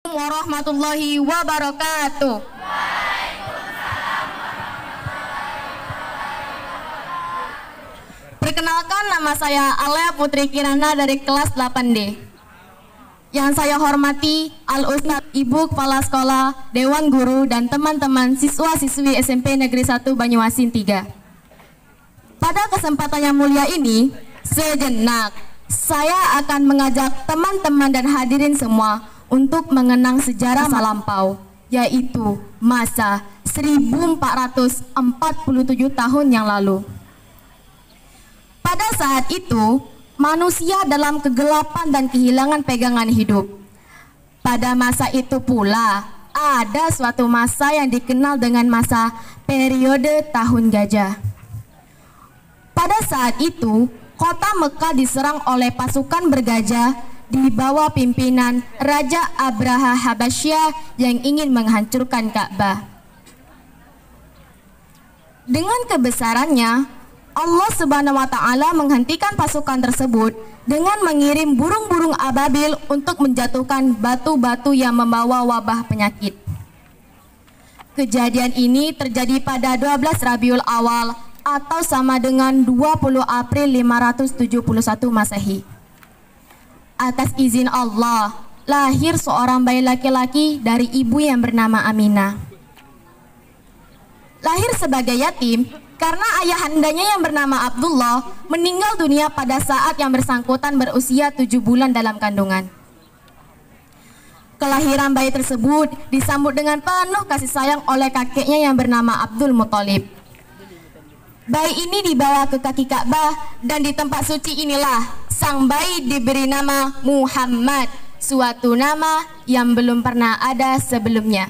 Warahmatullahi wabarakatuh. Perkenalkan, nama saya Alea Putri Kirana dari kelas 8D. Yang saya hormati Al-Ustadz, Ibu Kepala Sekolah, Dewan Guru, dan teman-teman siswa-siswi SMP Negeri 1 Banyuasin 3. Pada kesempatan yang mulia ini, sejenak saya akan mengajak teman-teman dan hadirin semua untuk mengenang sejarah masa lampau, yaitu masa 1447 tahun yang lalu. Pada saat itu, manusia dalam kegelapan dan kehilangan pegangan hidup. Pada masa itu pula, ada suatu masa yang dikenal dengan masa periode tahun gajah. Pada saat itu, kota Mekah diserang oleh pasukan bergajah di bawah pimpinan Raja Abraha Habasyah yang ingin menghancurkan Ka'bah. Dengan kebesarannya, Allah Subhanahu wa Ta'ala menghentikan pasukan tersebut dengan mengirim burung-burung ababil untuk menjatuhkan batu-batu yang membawa wabah penyakit. Kejadian ini terjadi pada 12 Rabiul Awal atau sama dengan 20 April 571 Masehi. Atas izin Allah, lahir seorang bayi laki-laki dari ibu yang bernama Aminah. Lahir sebagai yatim karena ayahandanya yang bernama Abdullah meninggal dunia pada saat yang bersangkutan berusia 7 bulan dalam kandungan. Kelahiran bayi tersebut disambut dengan penuh kasih sayang oleh kakeknya yang bernama Abdul Muthalib. Bayi ini dibawa ke kaki Ka'bah dan di tempat suci inilah sang bayi diberi nama Muhammad, suatu nama yang belum pernah ada sebelumnya.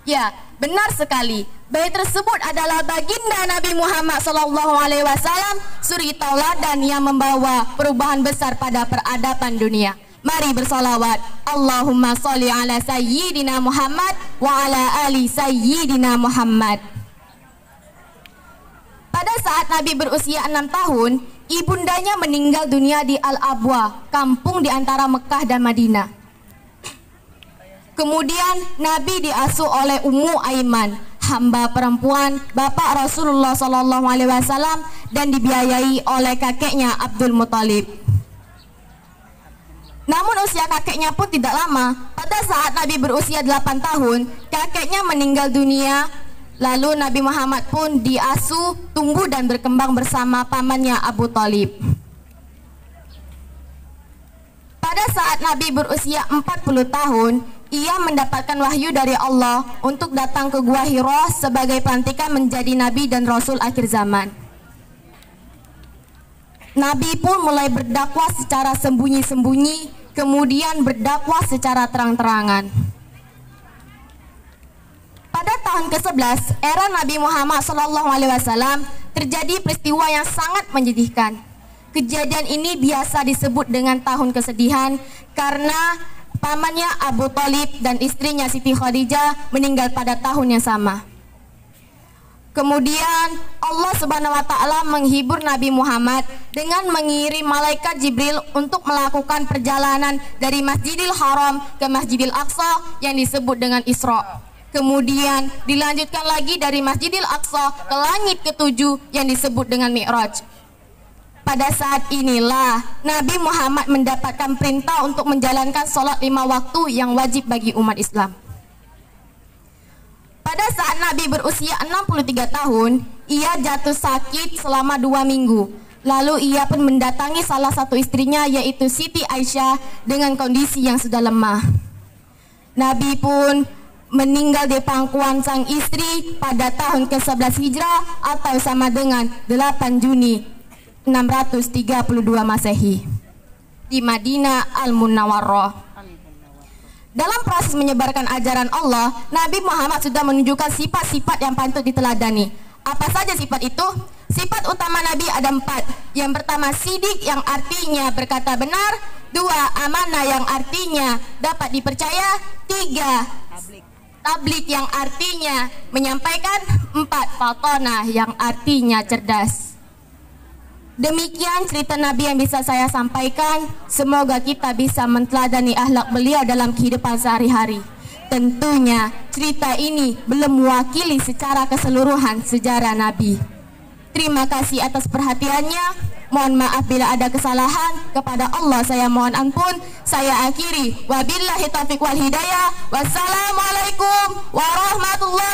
Ya, benar sekali. Bayi tersebut adalah baginda Nabi Muhammad SAW, suri tauladan yang membawa perubahan besar pada peradaban dunia. Mari bersolawat. Allahumma sholli ala sayyidina Muhammad wa ala ali sayyidina Muhammad. Pada saat Nabi berusia 6 tahun, ibundanya meninggal dunia di Al-Abwa, kampung di antara Mekah dan Madinah. Kemudian Nabi diasuh oleh Ummu Aiman, hamba perempuan bapak Rasulullah SAW, dan dibiayai oleh kakeknya Abdul Muthalib. Namun usia kakeknya pun tidak lama. Pada saat Nabi berusia 8 tahun, kakeknya meninggal dunia. Lalu Nabi Muhammad pun diasuh, tumbuh dan berkembang bersama pamannya Abu Thalib. Pada saat Nabi berusia 40 tahun, ia mendapatkan wahyu dari Allah untuk datang ke Gua Hira sebagai pelantikan menjadi Nabi dan Rasul akhir zaman. Nabi pun mulai berdakwah secara sembunyi-sembunyi, kemudian berdakwah secara terang-terangan. Pada tahun ke-11 era Nabi Muhammad SAW terjadi peristiwa yang sangat menyedihkan. Kejadian ini biasa disebut dengan tahun kesedihan karena pamannya Abu Thalib dan istrinya Siti Khadijah meninggal pada tahun yang sama. Kemudian Allah Subhanahu wa Ta'ala menghibur Nabi Muhammad dengan mengirim malaikat Jibril untuk melakukan perjalanan dari Masjidil Haram ke Masjidil Aqsa yang disebut dengan Isra. Kemudian dilanjutkan lagi dari Masjidil Aqsa ke langit ke-7 yang disebut dengan Mi'raj. Pada saat inilah Nabi Muhammad mendapatkan perintah untuk menjalankan sholat 5 waktu yang wajib bagi umat Islam. Pada saat Nabi berusia 63 tahun, ia jatuh sakit selama 2 minggu. Lalu ia pun mendatangi salah satu istrinya, yaitu Siti Aisyah, dengan kondisi yang sudah lemah. Nabi pun meninggal di pangkuan sang istri pada tahun ke-11 Hijrah atau sama dengan 8 Juni 632 Masehi di Madinah Al-Munawwarah. Dalam proses menyebarkan ajaran Allah, Nabi Muhammad sudah menunjukkan sifat-sifat yang patut diteladani. Apa saja sifat itu? Sifat utama Nabi ada 4. Yang pertama, sidik, yang artinya berkata benar. 2, amanah, yang artinya dapat dipercaya. 3, tablik yang artinya menyampaikan, 4 fatonah yang artinya cerdas. Demikian cerita Nabi yang bisa saya sampaikan. Semoga kita bisa menteladani akhlak beliau dalam kehidupan sehari-hari. Tentunya cerita ini belum mewakili secara keseluruhan sejarah Nabi. Terima kasih atas perhatiannya. Mohon maaf bila ada kesalahan. Kepada Allah saya mohon ampun. Saya akhiri. Wabillahi taufiq wal hidayah. Wassalamualaikum warahmatullahi